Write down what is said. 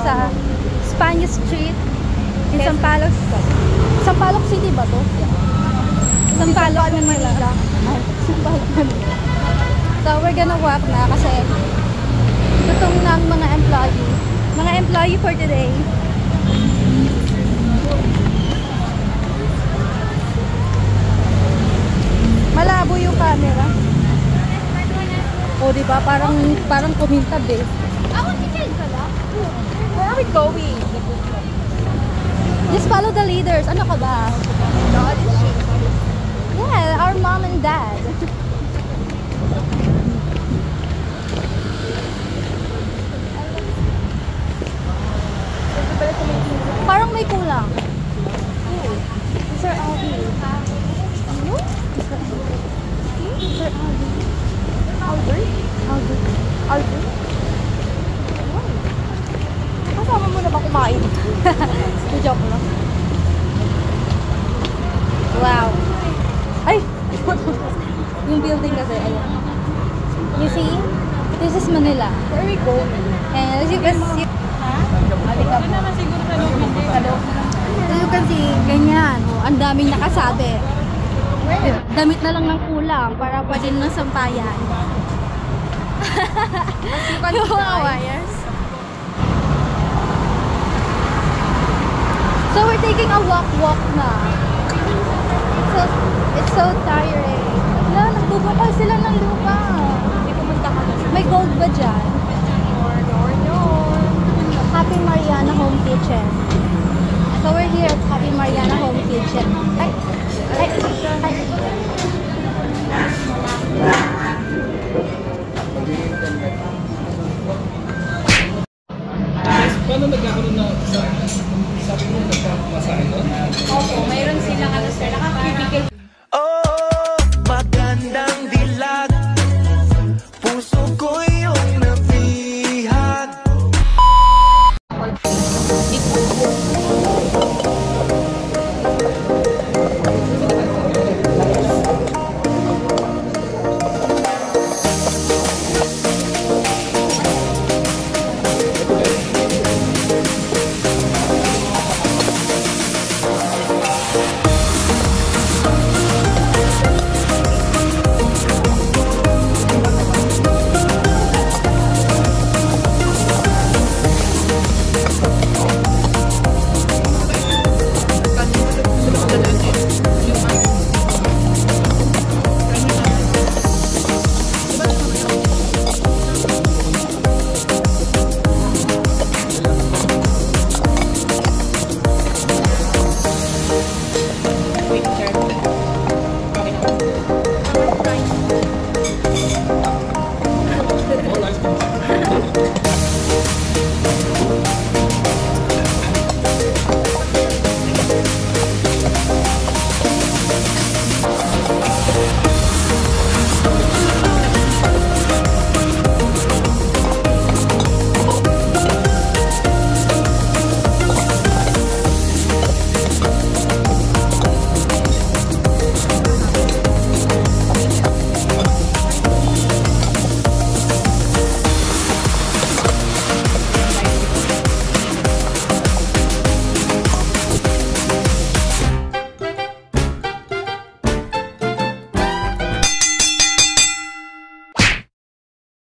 sa Spanish Street in Sampaloc. Sampaloc City ba to? Sampaloc, Manila. Sampaloc, Manila. So we're gonna walk na kasi gutom na ang mga employee. Mga employee for today. Malabo yung camera. O, diba? Parang kumintab eh. Where are we going? Just follow the leaders. Ano ka ba? Yeah, our mom and dad. Parang may kulang. Sir Aldi. Sir Aldi. Albert? Kasama mo na ba kumain? Joke lang. Wow. Ay! Yung building kasi, ayan. You see? This is Manila. Where are we going? And as you can see, as you can see, ganyan. Oh, ang daming nakasabi. Damit na lang ng kulang para pwede na sampayan. Yung mga wires. So we're taking a walk na. It's so tiring. Wala, nagbubukal sila ng lupa. Hindi pumunta ka na. May gold ba dyan? No. Happy Mariana Home Kitchen. So we're here at Happy Mariana Home Kitchen. Ay,